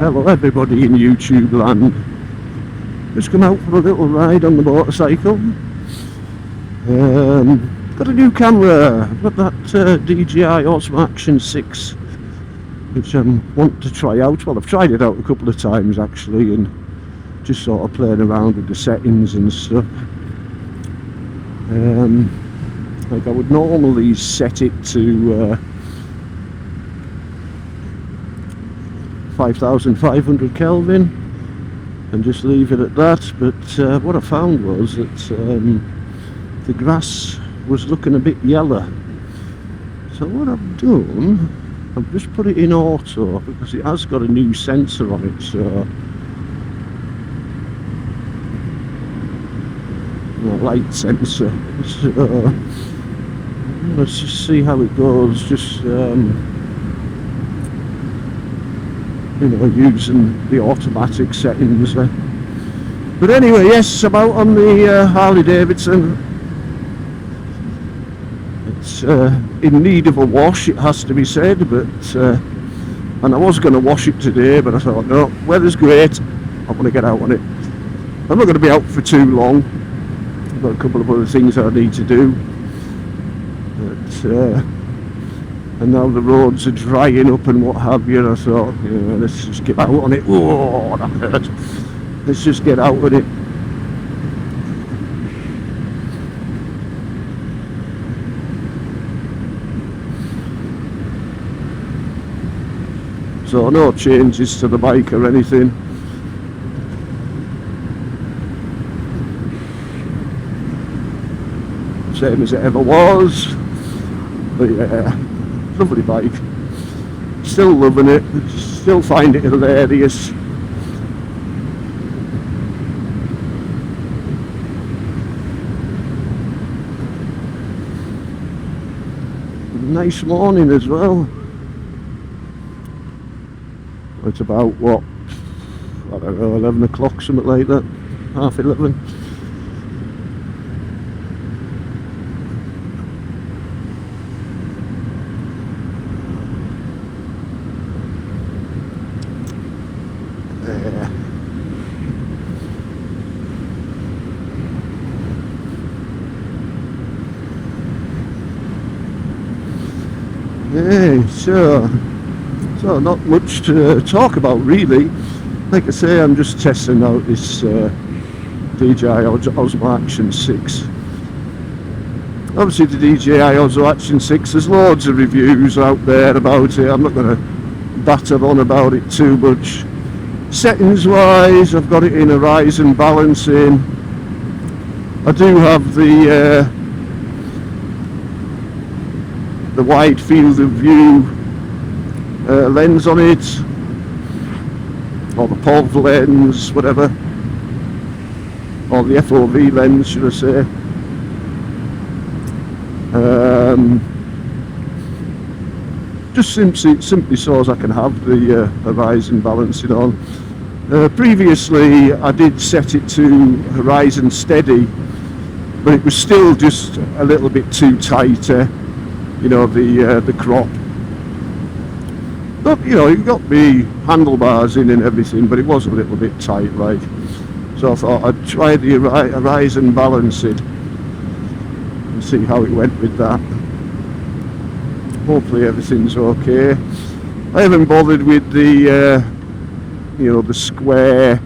Hello everybody in YouTube land. Just come out for a little ride on the motorcycle. Got a new camera. Got that DJI Osmo Action 6, which I want to try out. Well, I've tried it out a couple of times actually, and just sort of playing around with the settings and stuff. Like I would normally set it to 5,500 Kelvin and just leave it at that, but what I found was that the grass was looking a bit yellow. So what I've done, I've just put it in auto because it has got a new sensor on it, so a light sensor. So let's just see how it goes, just you know, using the automatic settings there. But anyway, yes, I'm out on the Harley Davidson. It's in need of a wash, it has to be said, but and I was going to wash it today, but I thought, no, weather's great, I want to get out on it. I'm not going to be out for too long. I've got a couple of other things I need to do, but and now the roads are drying up and what have you, and I thought, you know, let's just get out on it. Oh, that hurt. Let's just get out with it. So no changes to the bike or anything. Same as it ever was. But yeah, lovely bike. Still loving it. Still find it hilarious. Nice morning as well. It's about what, I don't know, 11 o'clock, something like that, half 11. Yeah, so not much to talk about really. Like I say, I'm just testing out this DJI Osmo Action 6. Obviously the DJI Osmo Action 6, there's loads of reviews out there about it. I'm not going to batter on about it too much. Settings wise, I've got it in horizon balancing. I do have the wide field of view lens on it, or the POV lens, whatever, or the FOV lens, should I say. Just simply so as I can have the horizon balancing on. Previously I did set it to horizon steady, but it was still just a little bit too tight, you know, the crop. But you know, it got me handlebars in and everything, but it was a little bit tight, like. So I thought I'd try the horizon balancing and see how it went with that. Hopefully everything's okay. I haven't bothered with the you know, the square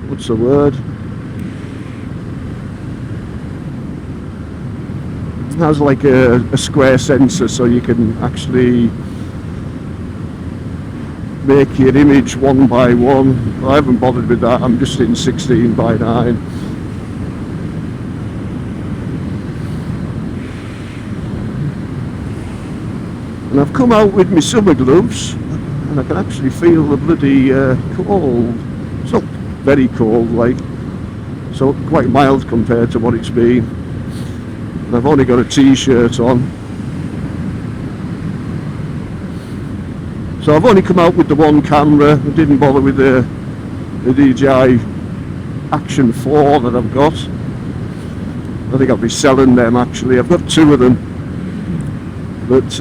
what's the word? It has like a square sensor, so you can actually make your image one by one. I haven't bothered with that, I'm just in 16 by 9. And I've come out with my summer gloves, and I can actually feel the bloody cold. It's not very cold, like, so quite mild compared to what it's been. And I've only got a t-shirt on. So I've only come out with the one camera. I didn't bother with the DJI Action 4 that I've got. I think I'll be selling them actually. I've got two of them, but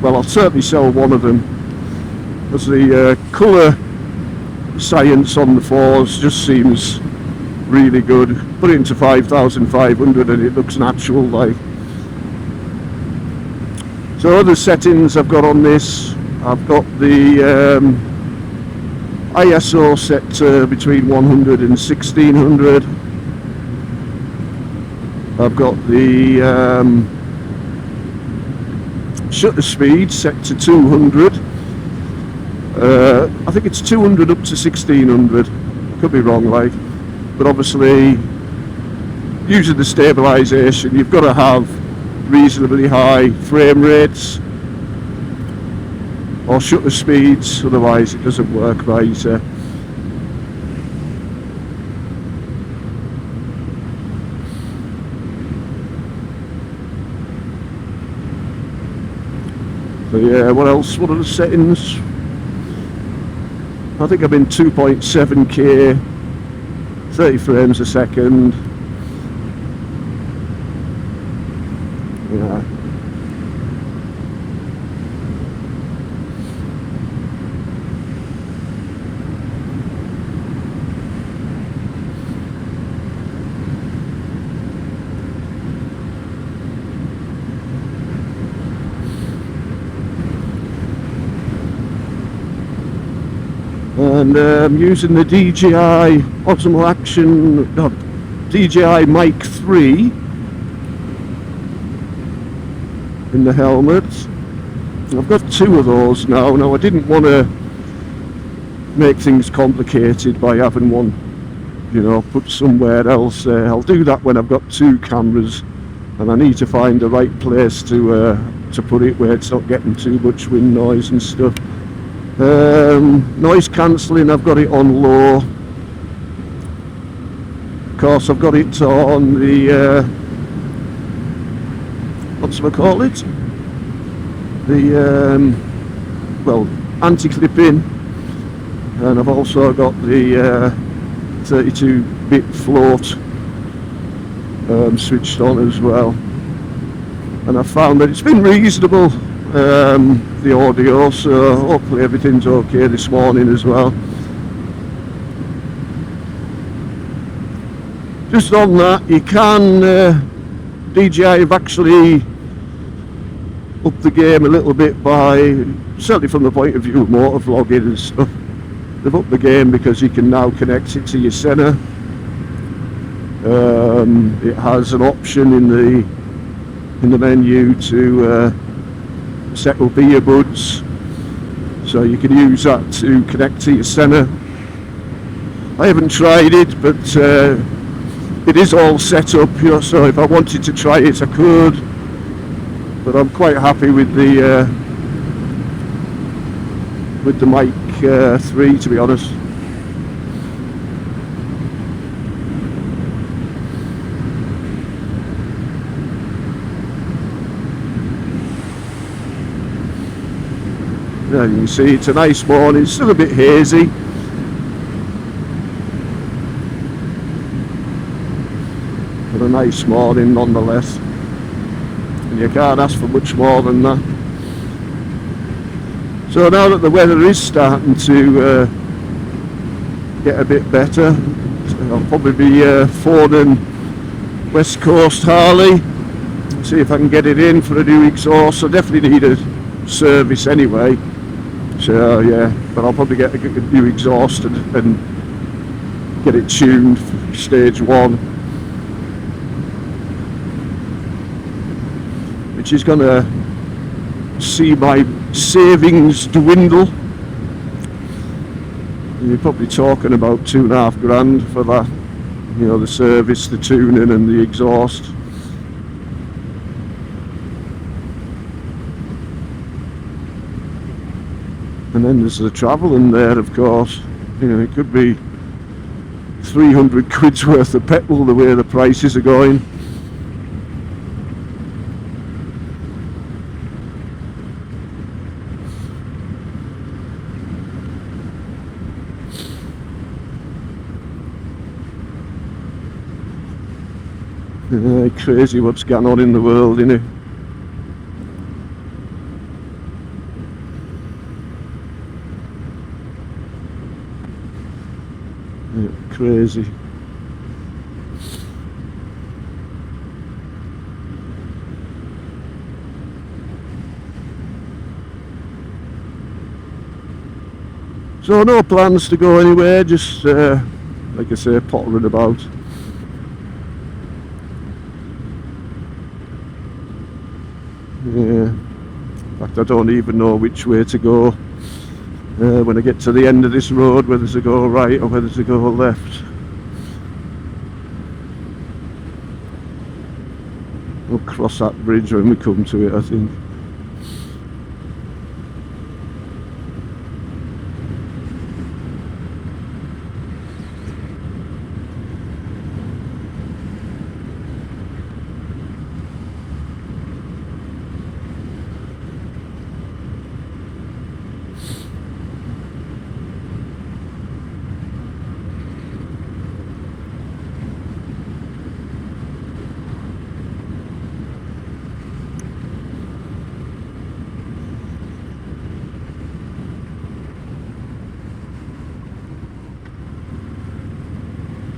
well, I'll certainly sell one of them, because the colour science on the 4s just seems really good. Put it into 5,500 and it looks natural like. So other settings I've got on this, I've got the ISO set to between 100 and 1600. I've got the shutter speed set to 200. I think it's 200 up to 1600. Could be wrong, like. But obviously, using the stabilisation, you've got to have reasonably high frame rates or shutter speeds, otherwise it doesn't work right. So yeah, what else? What are the settings? I think I'm in 2.7K, 30 frames a second. Yeah. And using the DJI Osmo Action, no, DJI Mic 3 in the helmet. I've got two of those now. Now I didn't want to make things complicated by having one, you know, put somewhere else. I'll do that when I've got two cameras, and I need to find the right place to put it where it's not getting too much wind noise and stuff. Noise cancelling, I've got it on low. Of course, I've got it on the what's it call it? The well, anti-clipping, and I've also got the 32-bit float switched on as well. And I found that it's been reasonable, the audio, so hopefully everything's okay this morning as well. Just on that, you can DJI have actually upped the game a little bit by, certainly from the point of view of motor vlogging and stuff, they've upped the game because you can now connect it to your center. It has an option in the menu to set up earbuds, so you can use that to connect to your center. I haven't tried it, but it is all set up, you know, so if I wanted to try it I could, but I'm quite happy with the Mic 3, to be honest. Yeah, you can see it's a nice morning, it's still a bit hazy. But a nice morning nonetheless. And you can't ask for much more than that. So now that the weather is starting to get a bit better, I'll probably be phoning West Coast Harley, see if I can get it in for a new exhaust. I definitely need a service anyway. So yeah, but I'll probably get a new exhaust and get it tuned for stage 1, which is going to see my savings dwindle. You're probably talking about £2.5 grand for that, you know, the service, the tuning and the exhaust. And then there's the travel in there, of course. You know, it could be 300 quid's worth of petrol the way the prices are going. Crazy what's going on in the world, you know. Yeah, crazy. So no plans to go anywhere, just like I say, pottering about. Yeah. In fact, I don't even know which way to go when I get to the end of this road, whether to go right or whether to go left. We'll cross that bridge when we come to it, I think.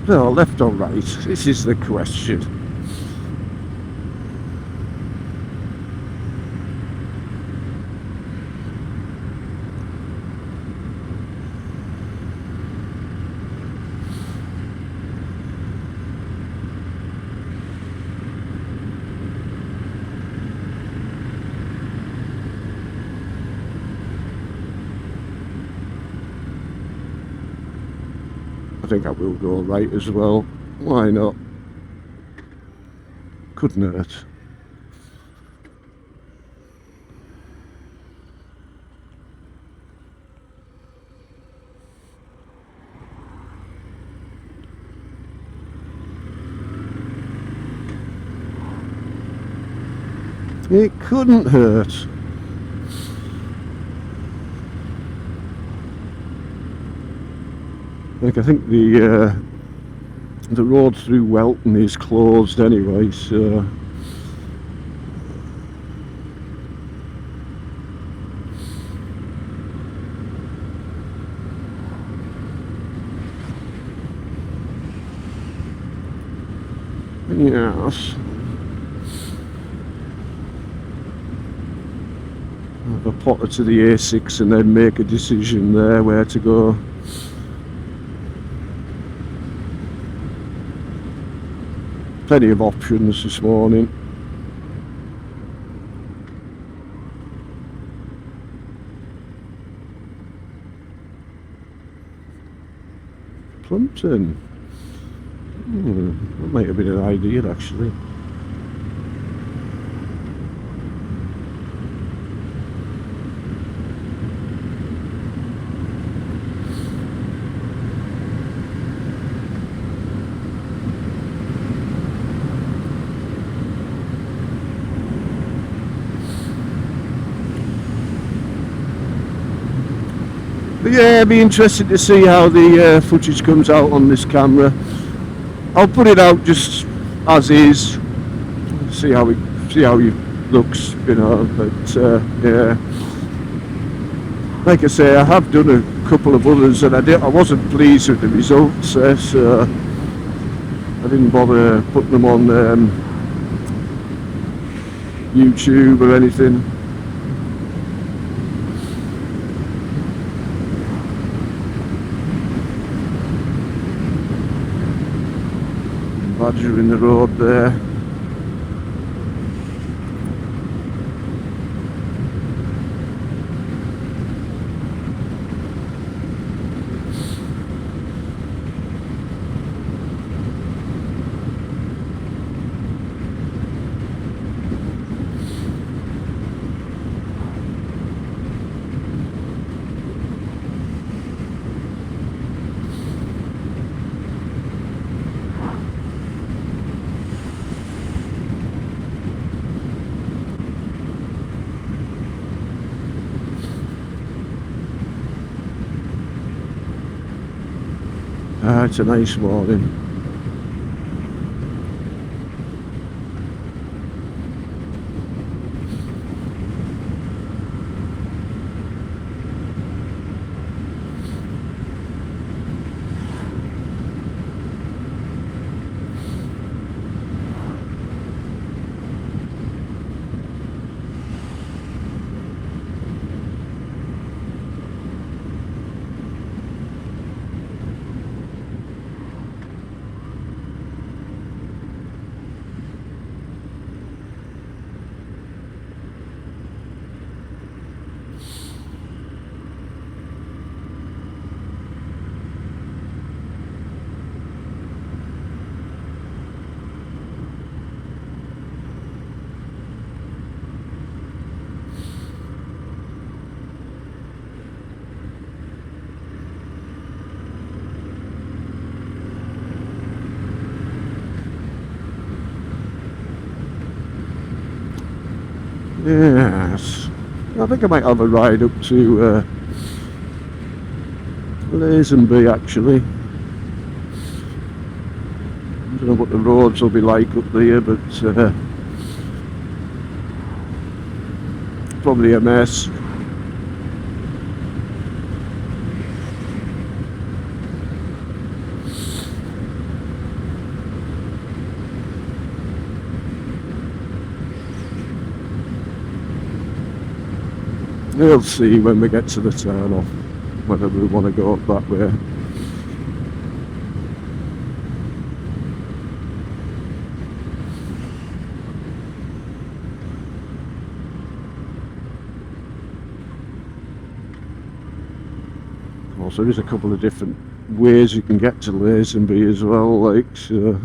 No, left or right? This is the question. I think I will go right as well. Why not? Couldn't hurt. It couldn't hurt. Like, I think the road through Welton is closed anyway, so yes. Have a potter to the A6 and then make a decision there where to go. Plenty of options this morning. Plumpton. That might have been an idea actually. But yeah, it'd be interesting to see how the footage comes out on this camera. I'll put it out just as is, see how it looks, you know. But yeah, like I say, I have done a couple of others, and I wasn't pleased with the results, so I didn't bother putting them on YouTube or anything. Badger in the road there. It's a nice morning. Yes. I think I might have a ride up to Lazenby actually. I don't know what the roads will be like up there, but probably a mess. We'll see when we get to the turn off whether we want to go up that way. Also, there is a couple of different ways you can get to Lazenby as well, like so.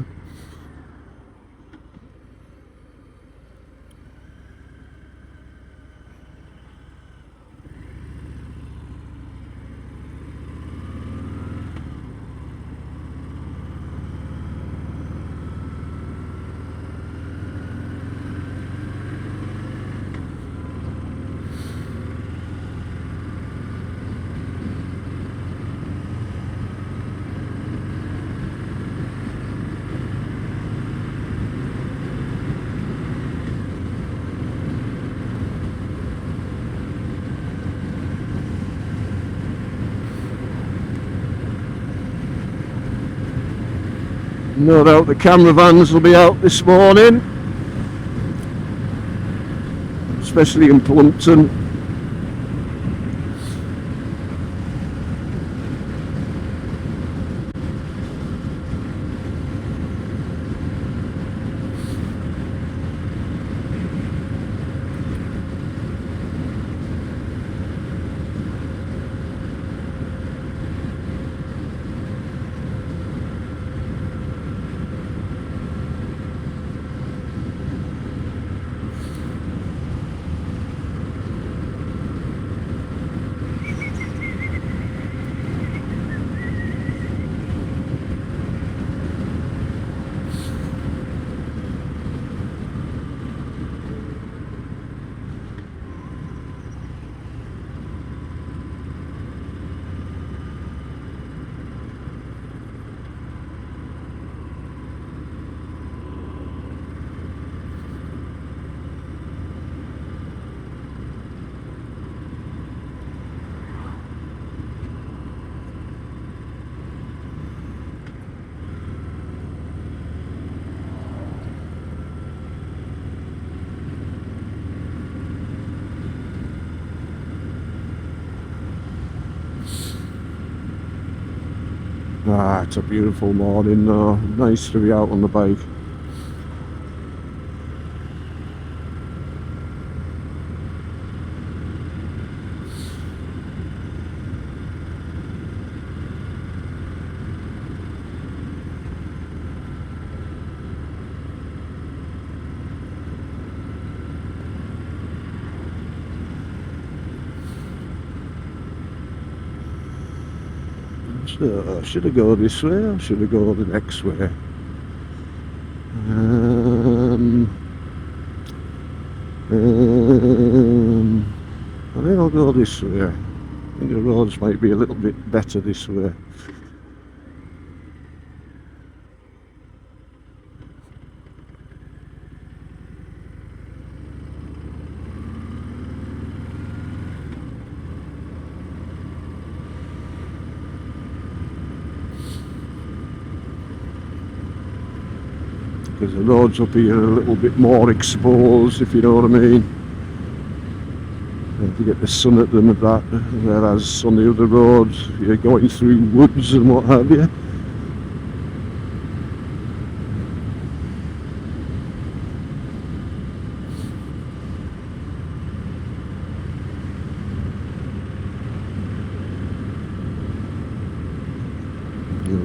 No doubt the camera vans will be out this morning, especially in Plumpton. Ah, it's a beautiful morning though. Nice to be out on the bike. So, should I go this way or should I go the next way? I think I'll go this way. I think the roads might be a little bit better this way. Because the roads up here are a little bit more exposed, if you know what I mean. You get the sun at them and that, whereas on the other roads you're going through woods and what have you.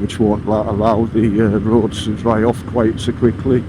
Which won't allow the roads to dry off quite so quickly.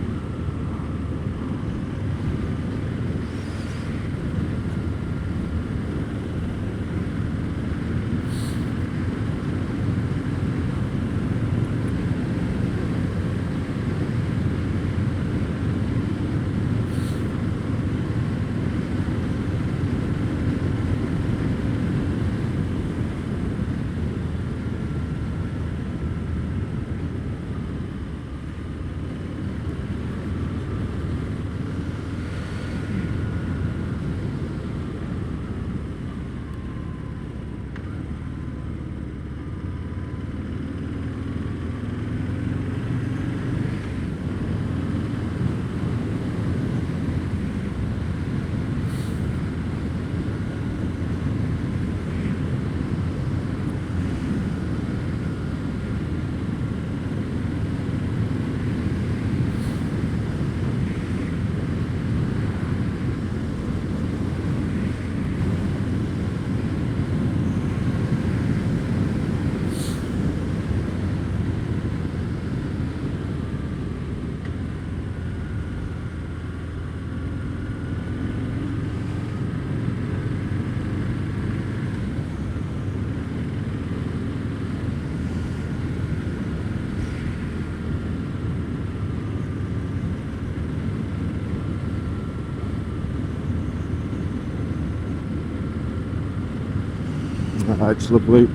It's lovely.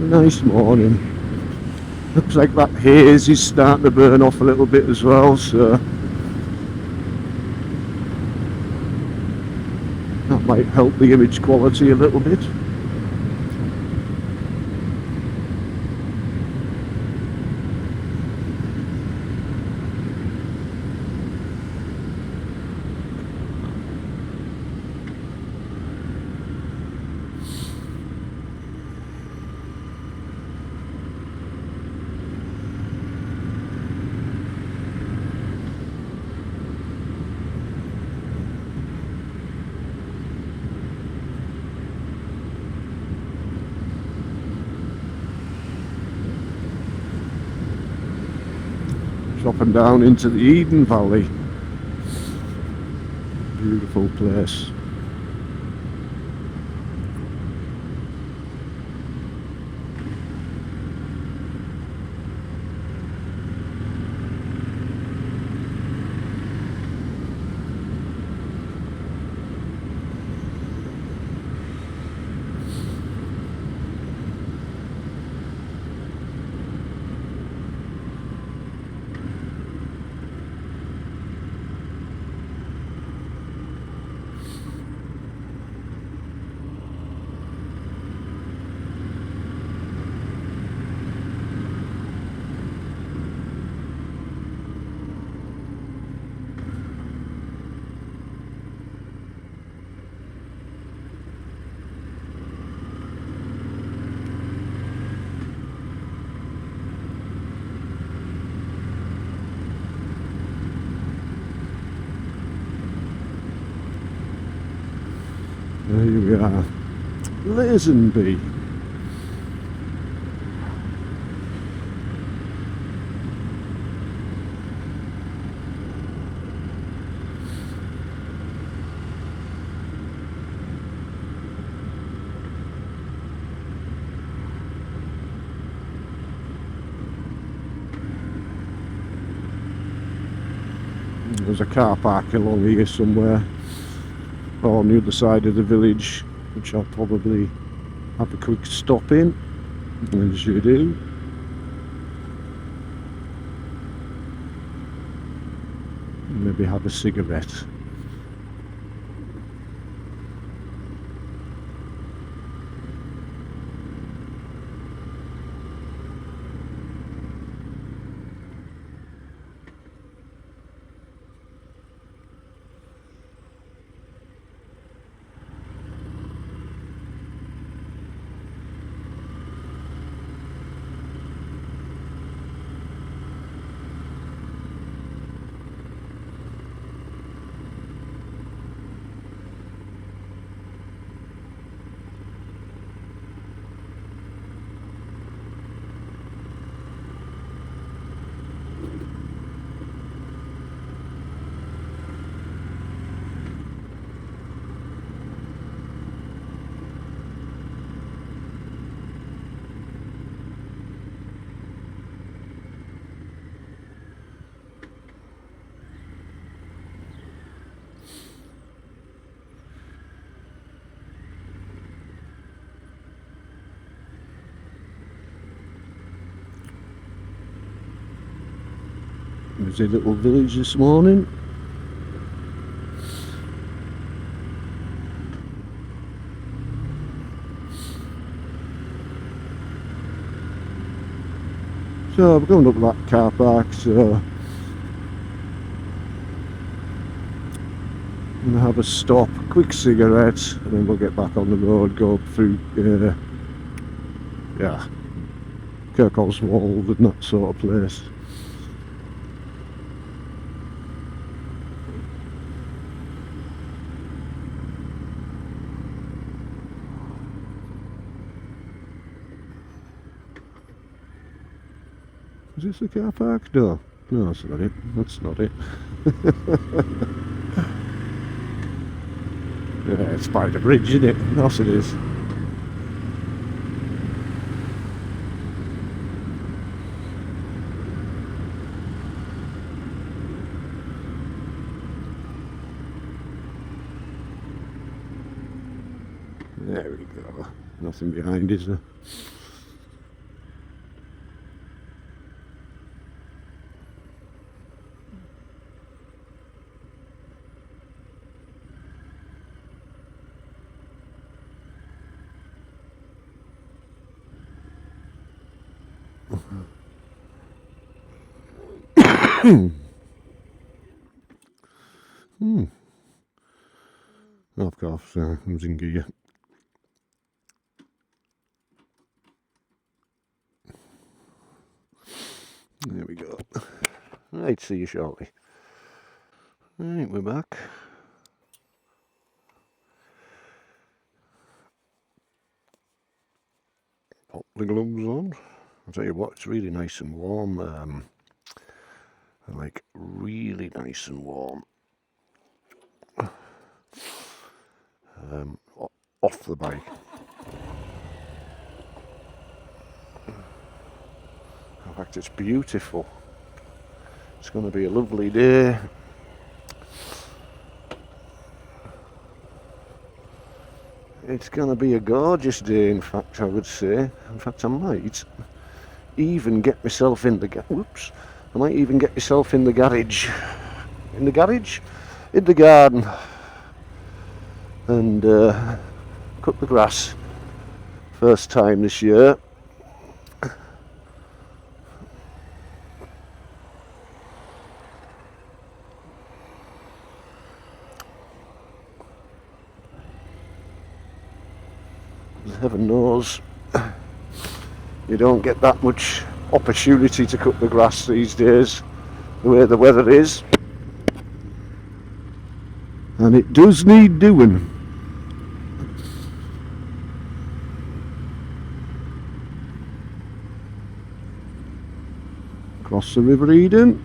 Nice morning. Looks like that haze is starting to burn off a little bit as well, so that might help the image quality a little bit. Dropping down into the Eden Valley. Beautiful place. There we are. Lazenby. There's a car park along here somewhere, or on the other side of the village, which I'll probably have a quick stop in, as you do. Maybe have a cigarette. There's a little village this morning. So we're going up that car park, so I'm going to have a stop, quick cigarette, and then we'll get back on the road, go up through Kirkoswald and that sort of place. Is this the car park? No, that's not it. That's not it. Yeah, it's by the bridge, isn't it? Yes, it is. There we go. Nothing behind, is there? Of course, comes in gear. There we go. Right, see you shortly. Right, we're back. Pop the gloves on. I'll tell you what, it's really nice and warm. Like, really nice and warm. Off the bike. In fact, it's beautiful. It's going to be a lovely day. It's going to be a gorgeous day, in fact, I would say. In fact, I might even get myself in the I might even get myself in the garage. In the garage? In the garden. And cut the grass. First time this year. Heaven knows you don't get that much opportunity to cut the grass these days, the way the weather is. And it does need doing. Across the River Eden.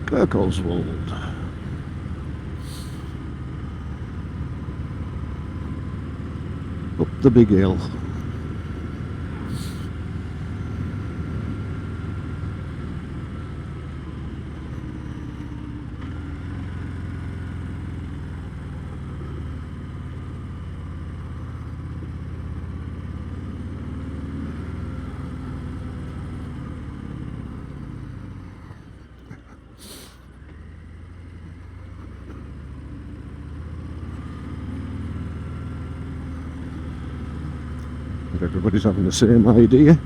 Kirkoswald. Up the big hill. If everybody's having the same idea,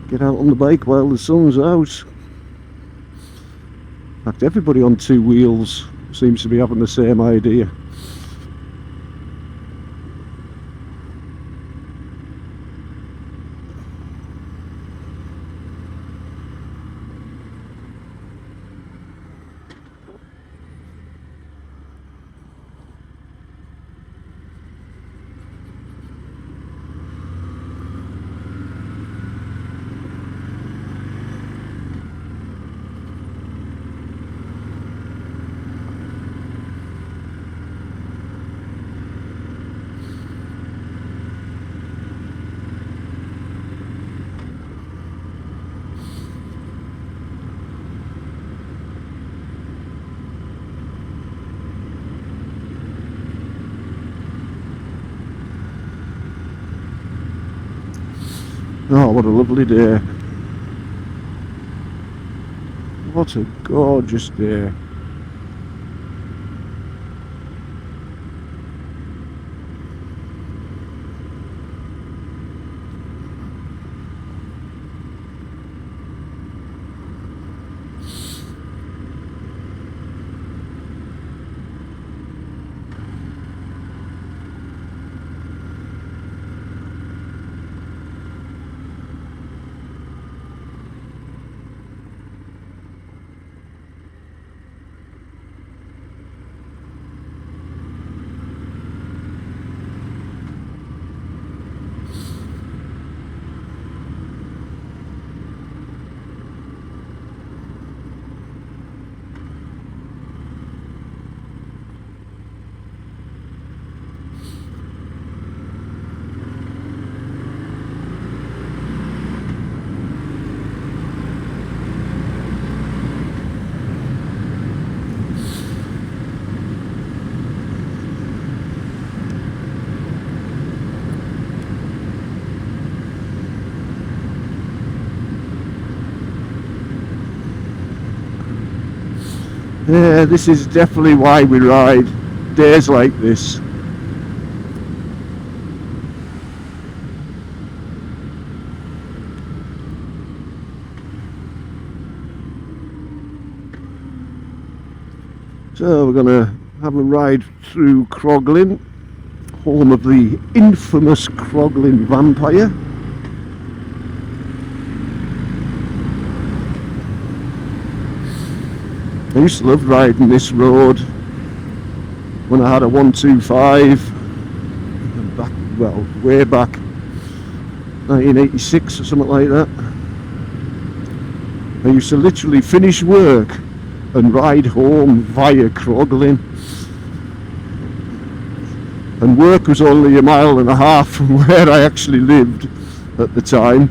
get out on the bike while the sun's out. In fact, everybody on two wheels seems to be having the same idea. Oh, what a lovely day. What a gorgeous day. Yeah, this is definitely why we ride days like this. So we're going to have a ride through Croglin, home of the infamous Croglin vampire. I used to love riding this road when I had a 125 back, well, way back 1986 or something like that. I used to literally finish work and ride home via Croglin, and work was only a mile and a half from where I actually lived at the time.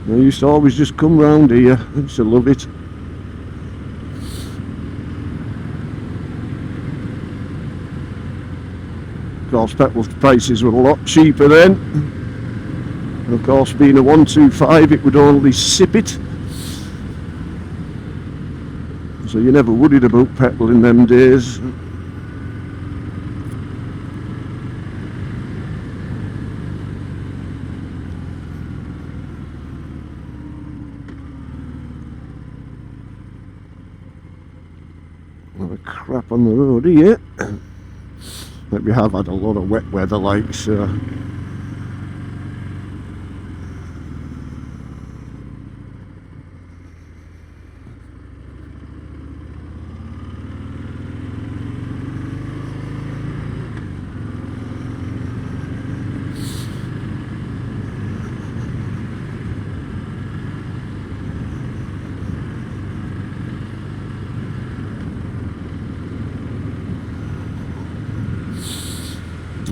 I used to always just come round here. I used to love it. Of course, petrol prices were a lot cheaper then. And of course, being a 125, it would only sip it. So you never worried about petrol in them days. A lot of crap on the road here. Like we have had a lot of wet weather, like so.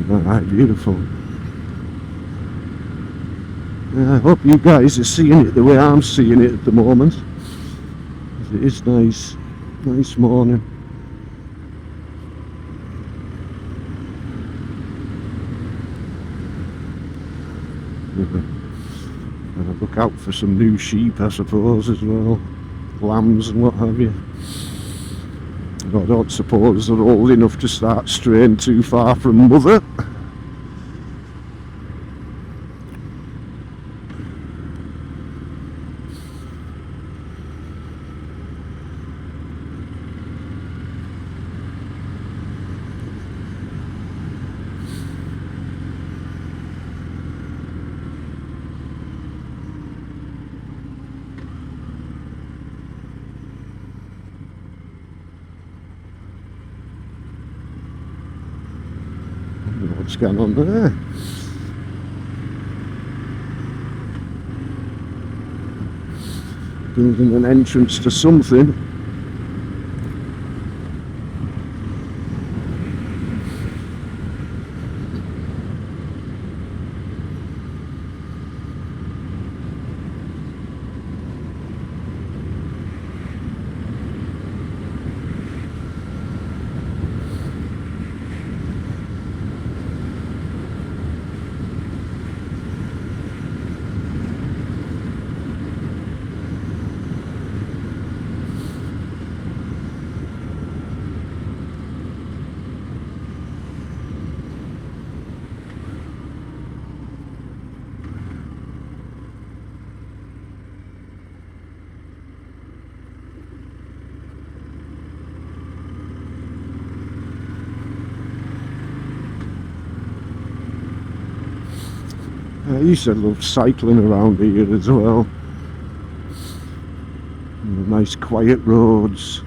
Alright, beautiful. I hope you guys are seeing it the way I'm seeing it at the moment. It is nice, nice morning. Gotta look out for some new sheep, I suppose, as well. Lambs and what have you. I don't suppose they're old enough to start straying too far from mother. What's going on there? Building an entrance to something. I used to love cycling around here as well. Nice quiet roads.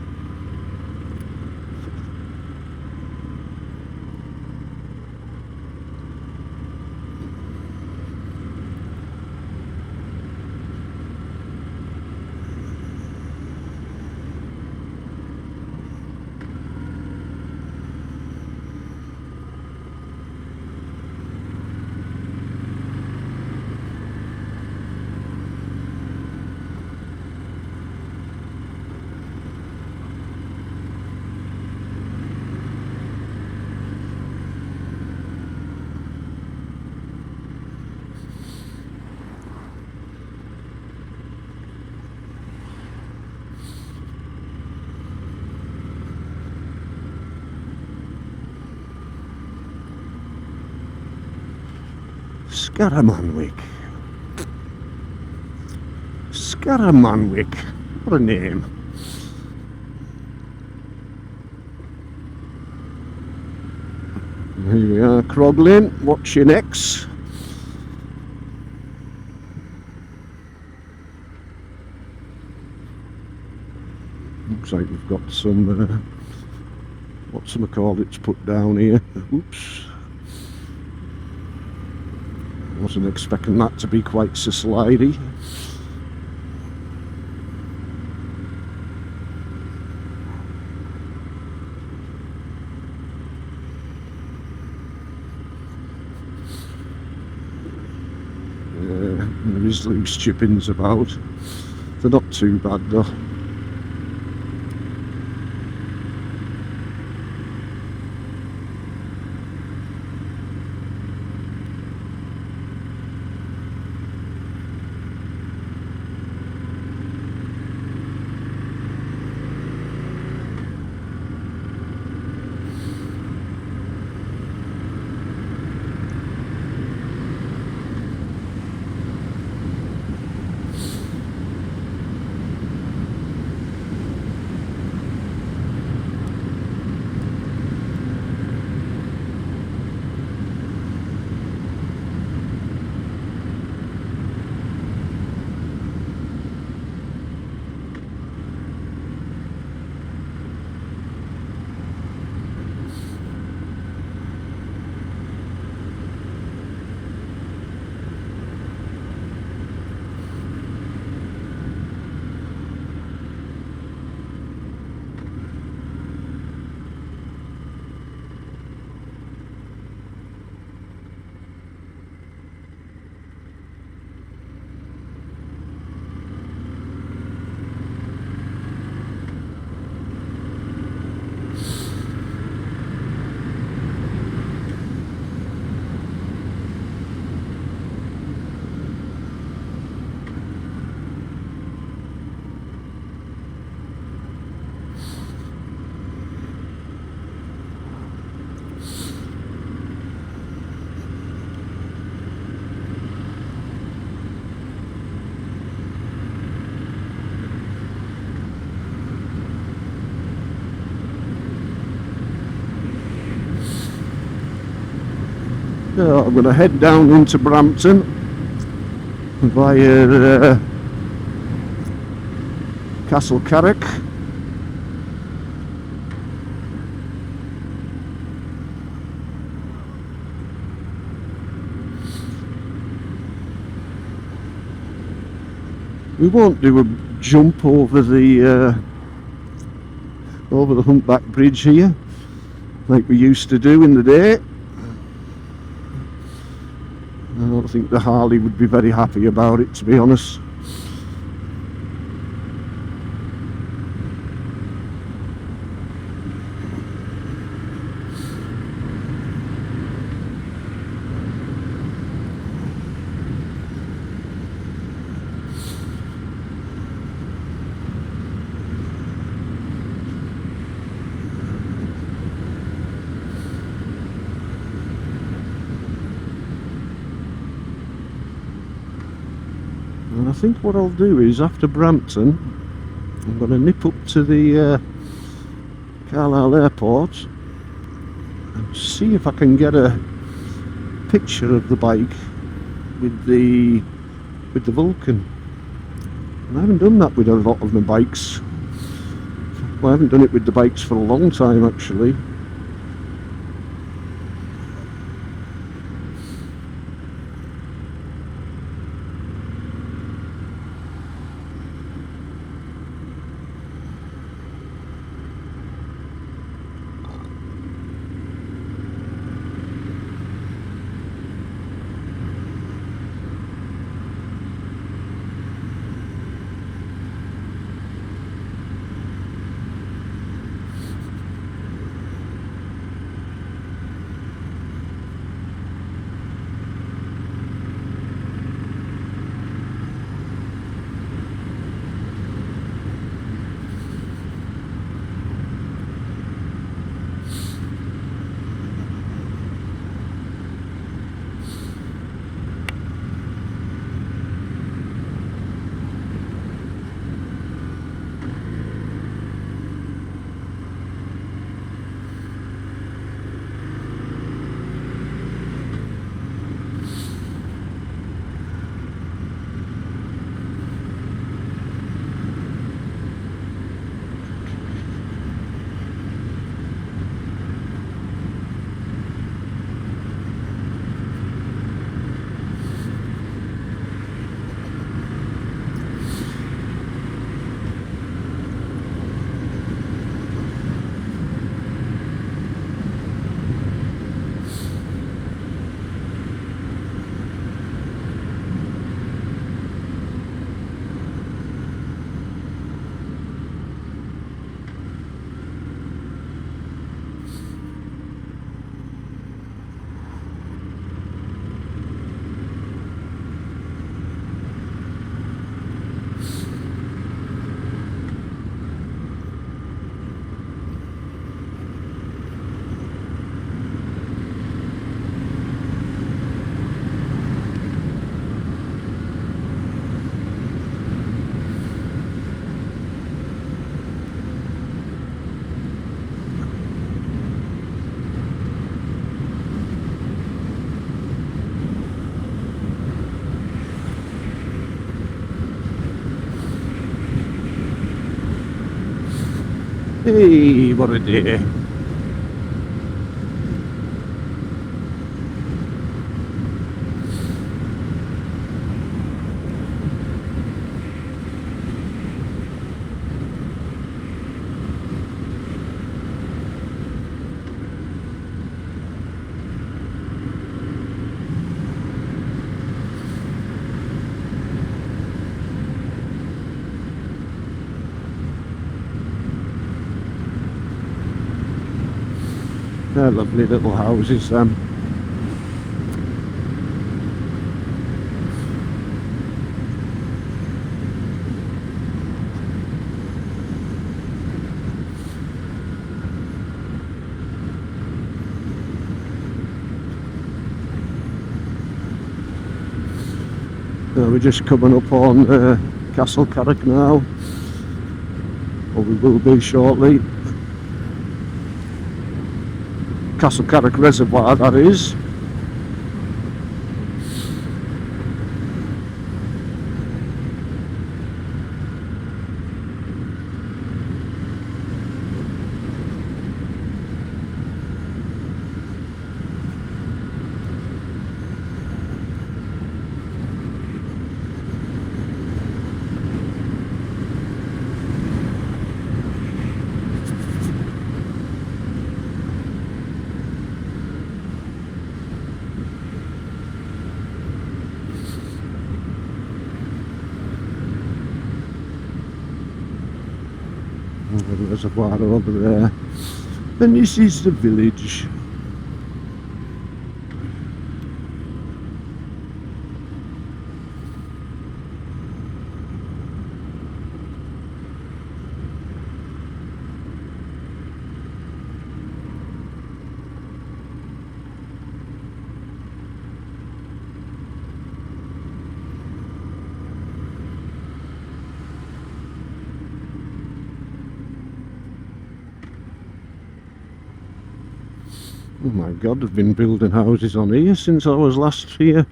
Scaramanwick. Scaramanwick. What a name. Here we are, Croglin. What's your next? Looks like we've got some, whatchamacallits put down here. Oops. Wasn't expecting that to be quite so slidey. There is loose chippings about. They're not too bad though. So I'm going to head down into Brampton via Castle Carrick. We won't do a jump over the Humpback Bridge here like we used to do in the day. I don't think the Harley would be very happy about it, to be honest. And I think what I'll do is, after Brampton, I'm going to nip up to the Carlisle Airport and see if I can get a picture of the bike with the Vulcan. And I haven't done that with a lot of my bikes. Well, I haven't done it with the bikes for a long time, actually. Hey, what a day. They're lovely little houses, them. We're just coming up on Castle Carrick now, or we will be shortly. Castle Carrick Reservoir, that is. The reservoir over there, and this is the village. Oh my god, they've been building houses on here since I was last here.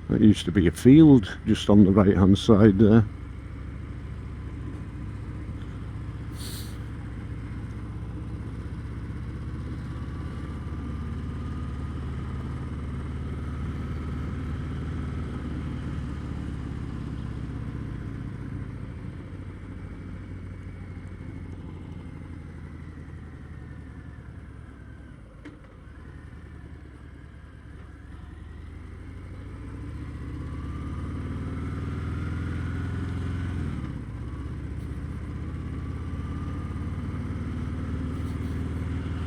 That used to be a field just on the right hand side there.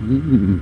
Mm.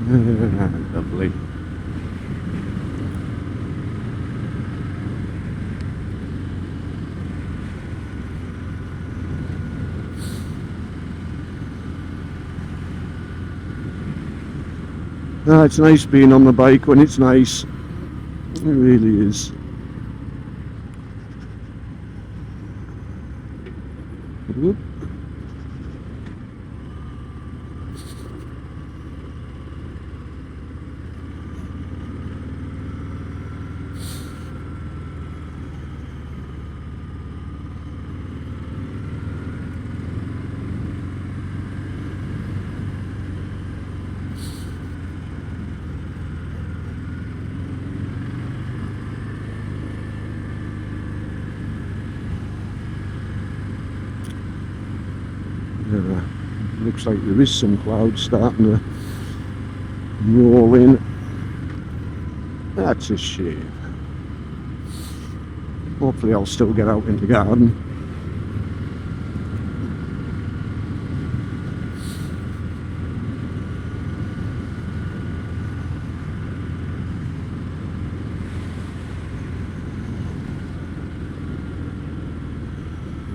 Lovely. It's nice being on the bike when it's nice. It really is. Whoop. Looks like there is some clouds starting to roll in. That's a shame. Hopefully I'll still get out in the garden.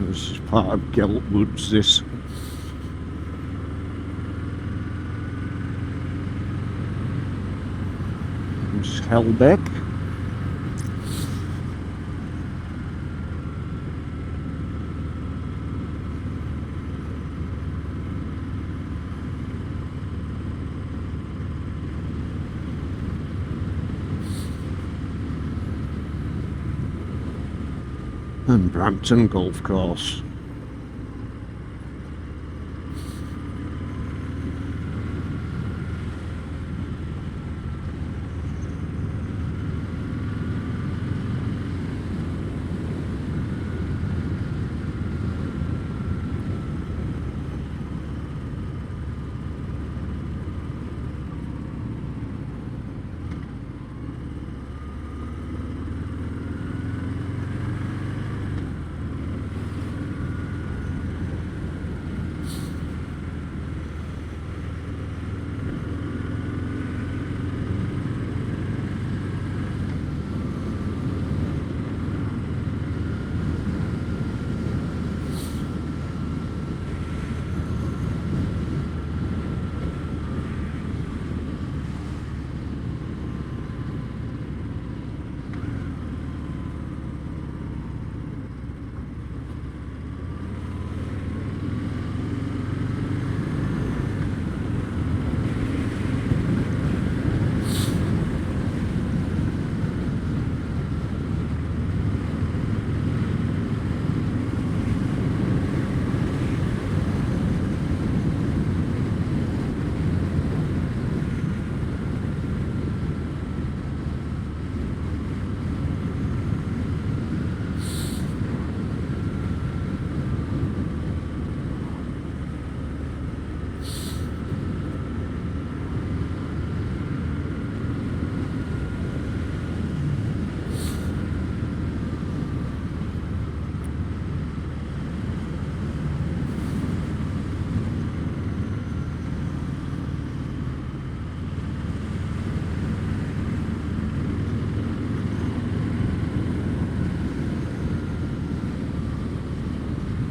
This is part of Gelt Woods, this. It's Hellbeck. And Brampton Golf Course.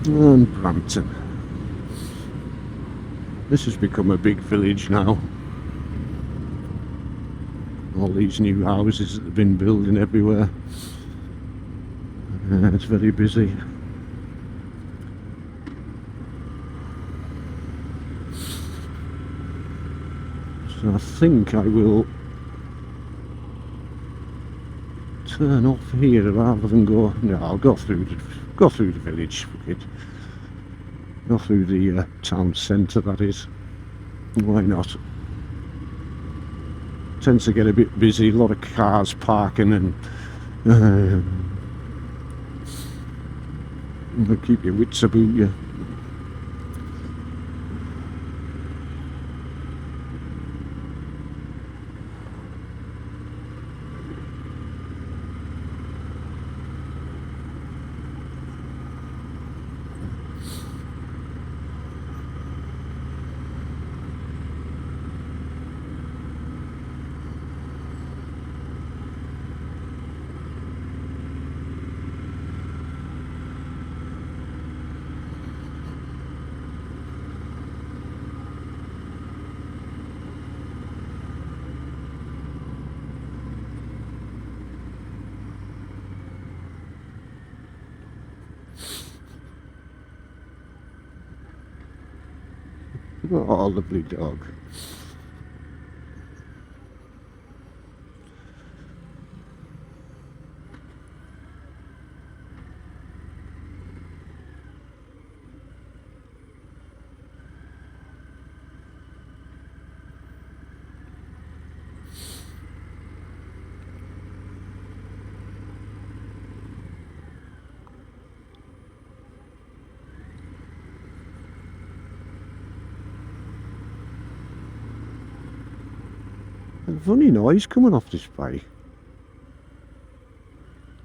And Brampton. This has become a big village now. All these new houses that have been building everywhere. It's very busy. So I think I will turn off here rather than go. No, I'll go through the village. Go through the town centre, that is. Why not? Tends to get a bit busy, a lot of cars parking, and keep your wits about you. Oh, lovely dog. A funny noise coming off this bike.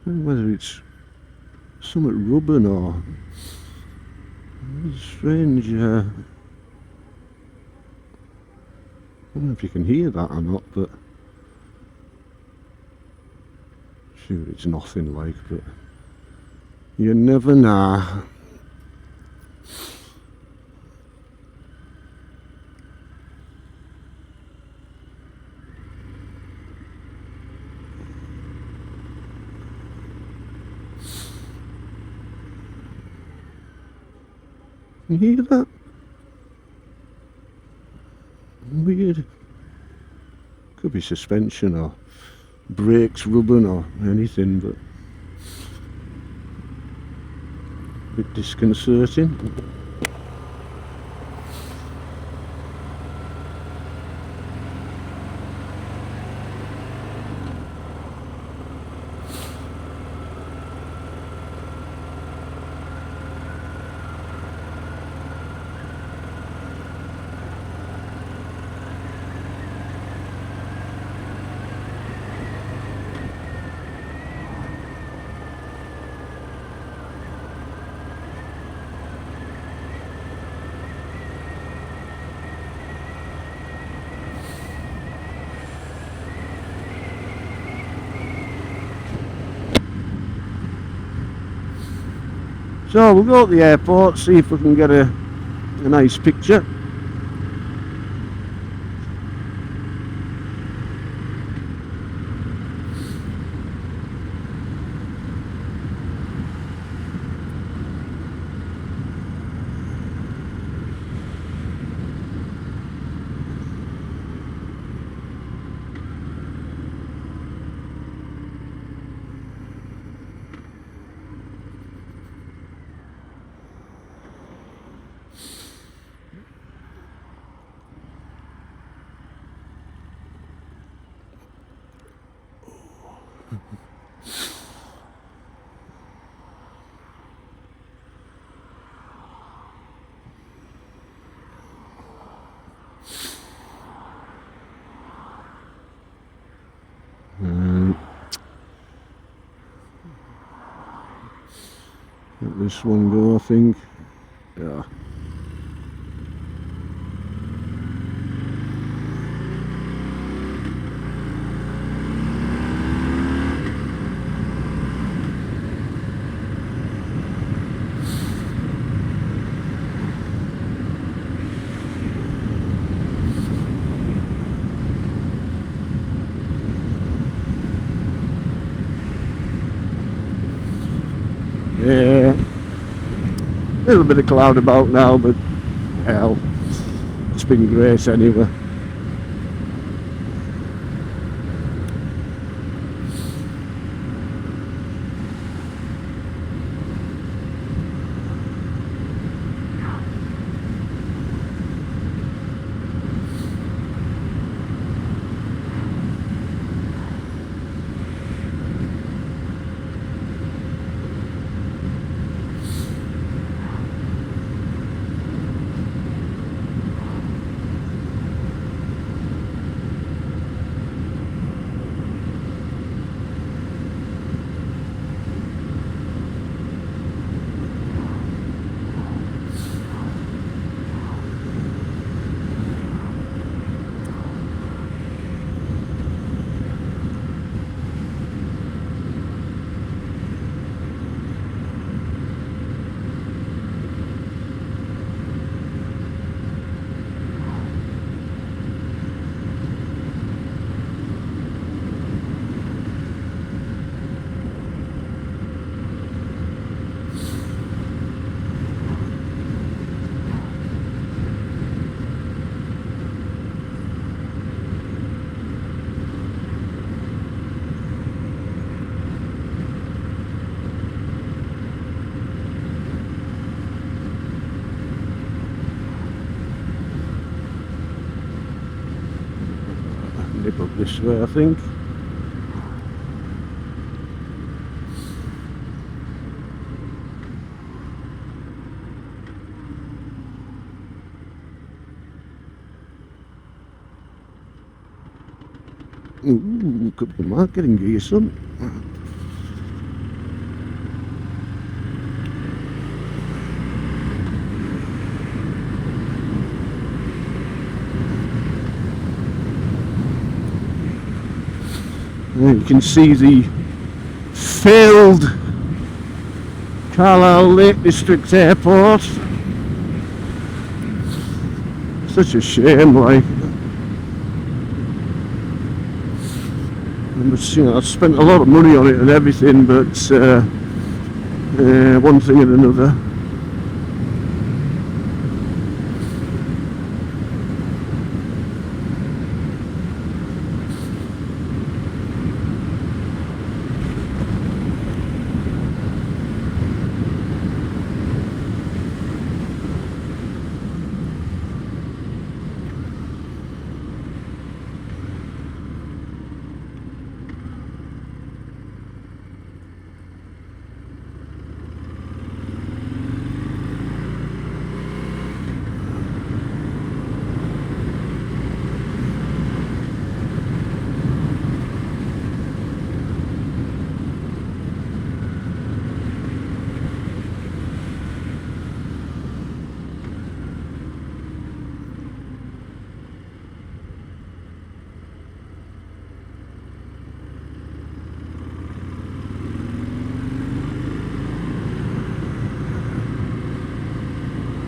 I don't know whether it's something rubbing or strange. I don't know if you can hear that or not, but sure it's nothing like, but you never know. Can you hear that? Weird. Could be suspension or brakes rubbing or anything, but a bit disconcerting. So we'll go to the airport, see if we can get a nice picture. Let this one go, I think. Yeah. Yeah, a little bit of cloud about now, but hell, it's been great anyway. Nip up this way, I think. Ooh, could be marketing gear, son. There you can see the failed Carlisle Lake District Airport. Such a shame, like. I've spent a lot of money on it and everything, but one thing and another.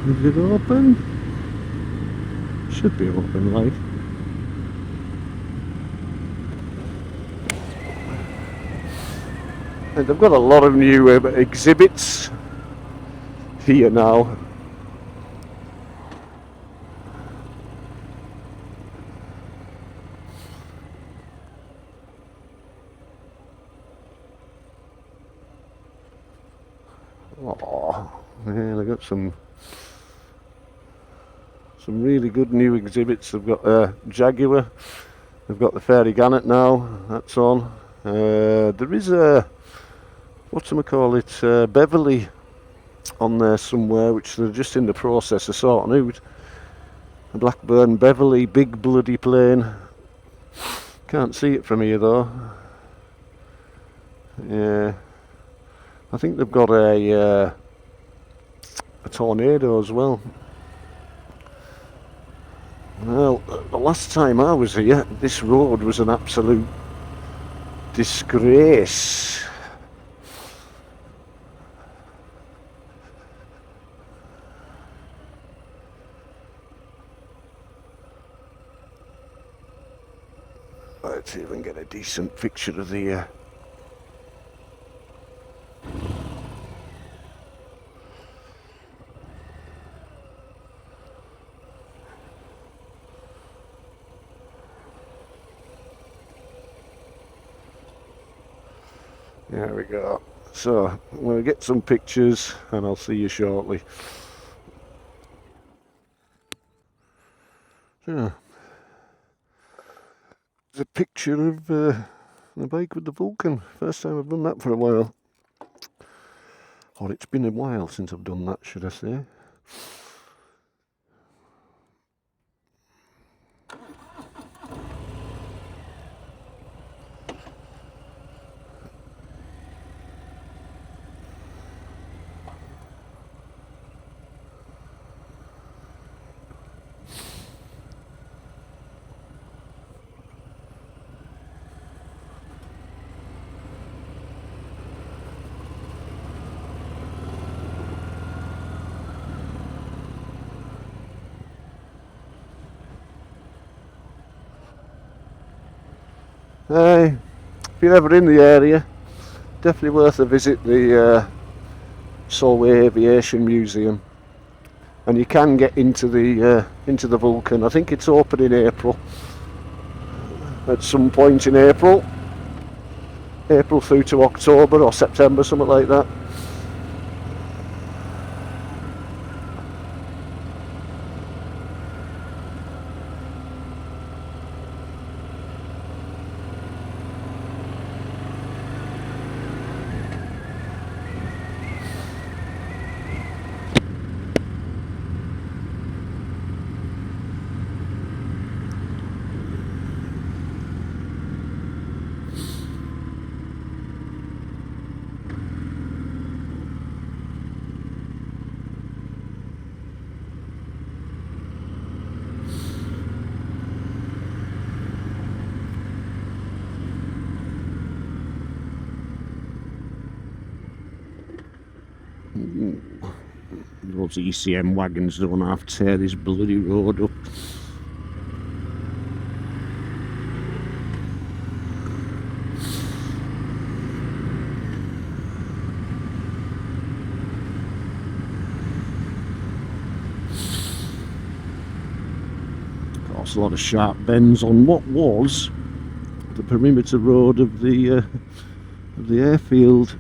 Is it open? Should be open, like. And they've got a lot of new exhibits here now. Oh, yeah, they've got some really good new exhibits. They've got Jaguar, they've got the Fairy Gannet now, that's on. There is a, whatchamacallit, Beverly on there somewhere, which they're just in the process of sorting out. A Blackburn Beverly, big bloody plane. Can't see it from here though. Yeah, I think they've got a Tornado as well. Well, the last time I was here, this road was an absolute disgrace. Let's see if we can get a decent picture of the There we go. So, I'm going to get some pictures and I'll see you shortly. So, there's a picture of the bike with the Vulcan. First time I've done that for a while. Or it's been a while since I've done that, should I say. If you're ever in the area, definitely worth a visit the Solway Aviation Museum, and you can get into the Vulcan. I think it's open in April, at some point in April through to October or September, something like that. Those ECM wagons don't have to tear this bloody road up. Of course, a lot of sharp bends on what was the perimeter road of the airfield.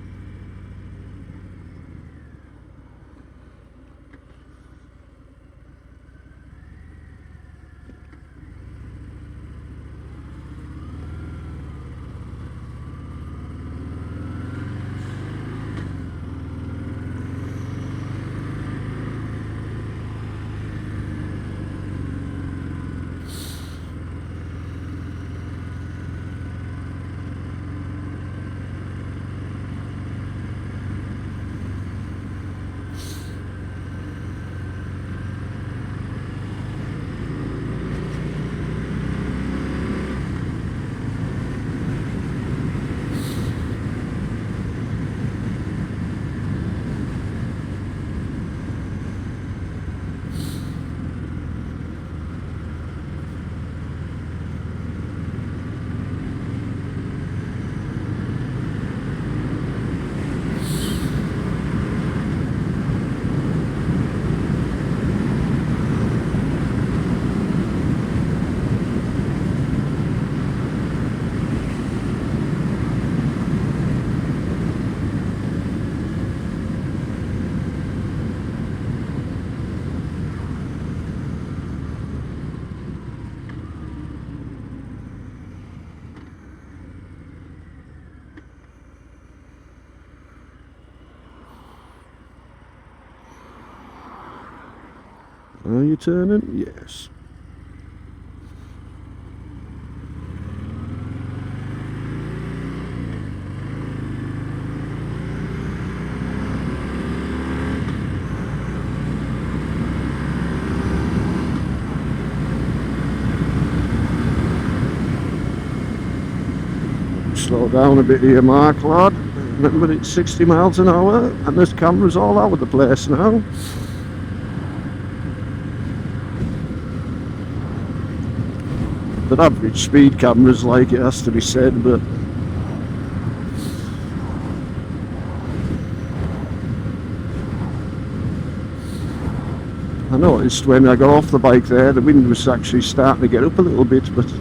Are you turning? Yes. Slow down a bit here, Mark, lad. Remember, it's 60 miles an hour and there's cameras all over the place now. But average speed cameras, like, it has to be said, but I noticed when I got off the bike there, the wind was actually starting to get up a little bit, but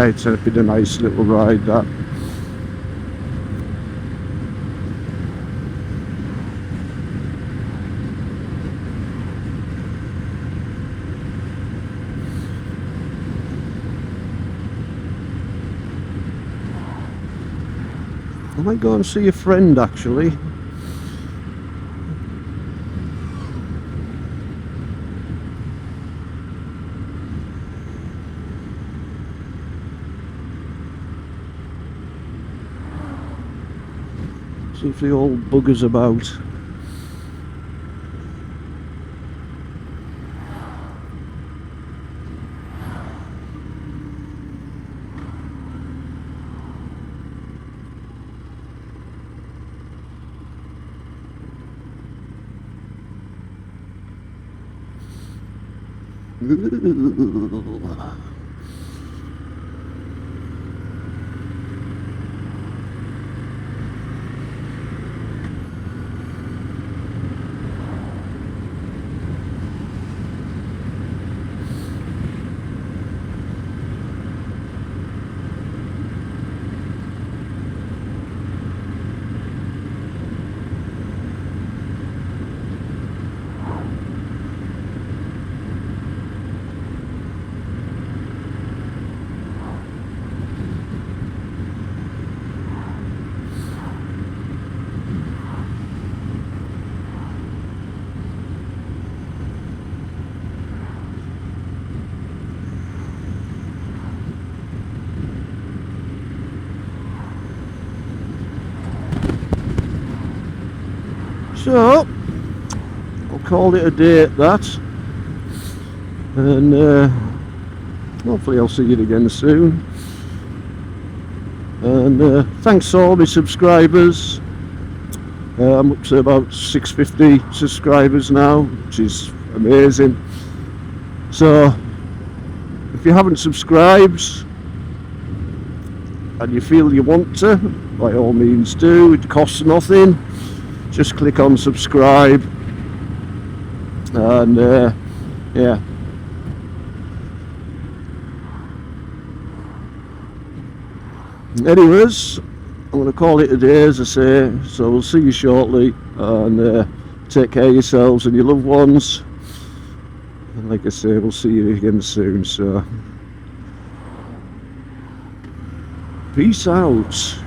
it's been a nice little ride that. I might go and see a friend actually. See if the old bugger's about. So, I'll call it a day at that, and hopefully I'll see you again soon. And thanks to all my subscribers. I'm up to about 650 subscribers now, which is amazing. So, if you haven't subscribed and you feel you want to, by all means do. It costs nothing. Just click on subscribe, and yeah. Anyways, I'm going to call it a day, as I say, so we'll see you shortly, and take care of yourselves and your loved ones, and like I say, we'll see you again soon, so peace out.